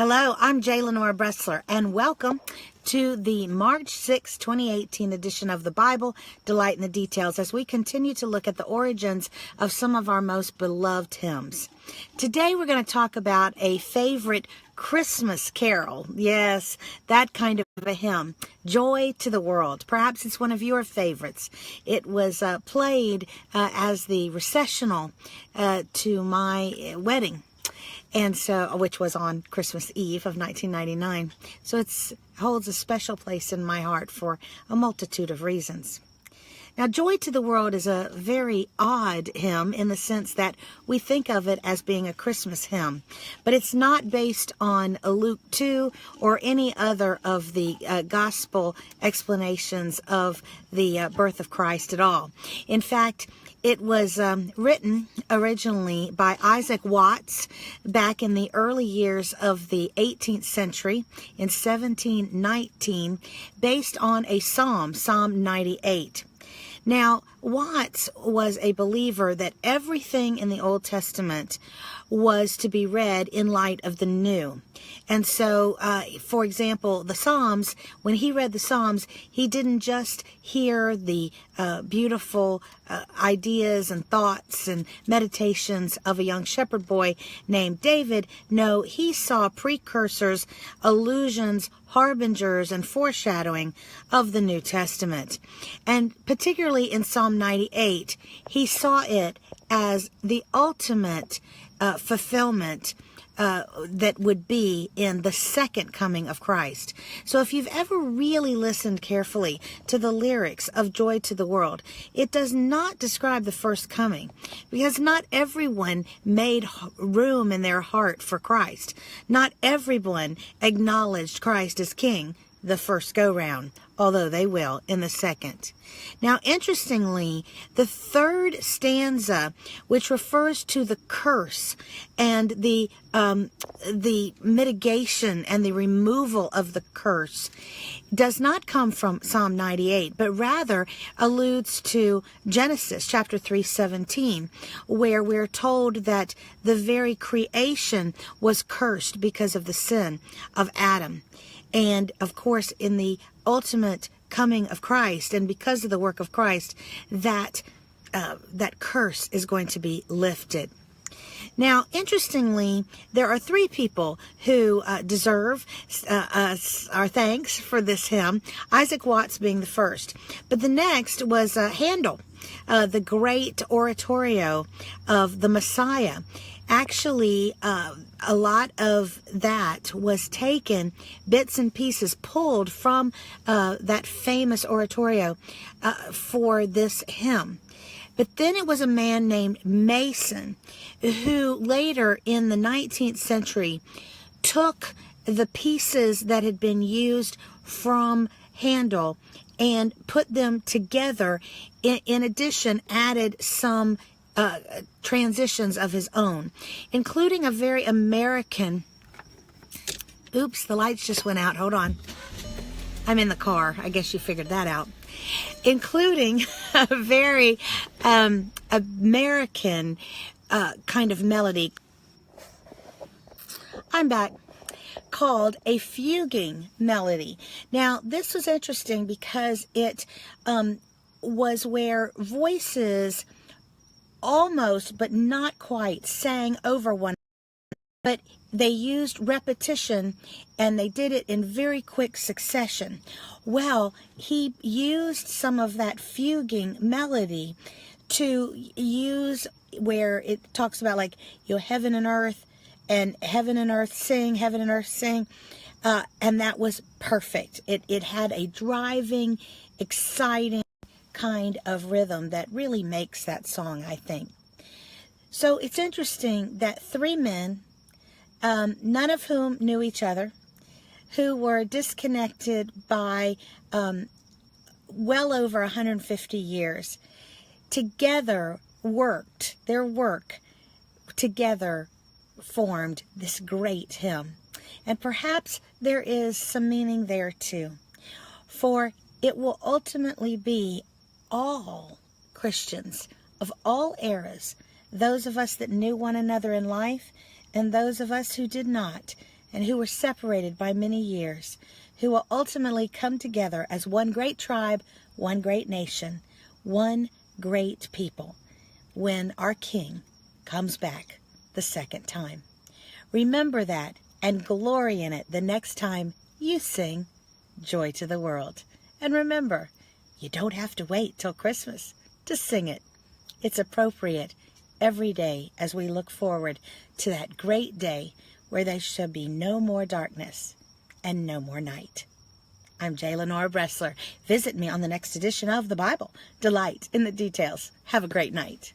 Hello, I'm J. Lenora Bressler, and welcome to the March 6, 2018 edition of the Bible, Delight in the Details, as we continue to look at the origins of some of our most beloved hymns. Today we're going to talk about a favorite Christmas carol. Yes, that kind of a hymn, Joy to the World. Perhaps it's one of your favorites. It was played as the recessional to my wedding, and so, which was on Christmas Eve of 1999. So it holds a special place in my heart for a multitude of reasons. Now, Joy to the World is a very odd hymn in the sense that we think of it as being a Christmas hymn, but it's not based on Luke 2 or any other of the gospel explanations of the birth of Christ at all. In fact, it was written originally by Isaac Watts back in the early years of the 18th century in 1719, based on a psalm, Psalm 98. Now, Watts was a believer that everything in the Old Testament was to be read in light of the New. And so, for example, the Psalms, when he read the Psalms, he didn't just hear the beautiful ideas and thoughts and meditations of a young shepherd boy named David. No, he saw precursors, allusions, harbingers, and foreshadowing of the New Testament. And particularly in Psalm 98, he saw it as the ultimate fulfillment that would be in the second coming of Christ. So if you've ever really listened carefully to the lyrics of Joy to the World, it does not describe the first coming, because not everyone made room in their heart for Christ. Not everyone acknowledged Christ as King the first go-round, although they will in the second. Now, interestingly, the third stanza, which refers to the curse and the mitigation and the removal of the curse, does not come from Psalm 98, but rather alludes to Genesis chapter 3:17, where we're told that the very creation was cursed because of the sin of Adam. And, of course, in the ultimate coming of Christ, and because of the work of Christ, that curse is going to be lifted. Now, interestingly, there are three people who deserve our thanks for this hymn, Isaac Watts being the first. But the next was Handel, the great oratorio of the Messiah. Actually, a lot of that was taken, bits and pieces pulled from that famous oratorio for this hymn. But then it was a man named Mason who later in the 19th century took the pieces that had been used from Handel and put them together. In addition, added some transitions of his own, including a very American, oops, the lights just went out, hold on, I'm in the car, I guess you figured that out, including a very American kind of melody, I'm back, called a fuguing melody. Now, this was interesting because it was where voices almost, but not quite, sang over one another, but they used repetition and they did it in very quick succession. Well, he used some of that fuguing melody to use where it talks about, like, heaven and earth sing, heaven and earth sing, and that was perfect. It had a driving, exciting kind of rhythm that really makes that song, I think. So it's interesting that three men, none of whom knew each other, who were disconnected by well over 150 years, together worked, their work together formed this great hymn. And perhaps there is some meaning there too, for it will ultimately be all Christians of all eras, those of us that knew one another in life and those of us who did not, and who were separated by many years, who will ultimately come together as one great tribe, one great nation, one great people when our King comes back the second time. Remember that and glory in it the next time you sing Joy to the World. And remember, you don't have to wait till Christmas to sing it. It's appropriate every day as we look forward to that great day where there shall be no more darkness and no more night. I'm J. Lenora Bressler. Visit me on the next edition of the Bible. Delight in the details. Have a great night.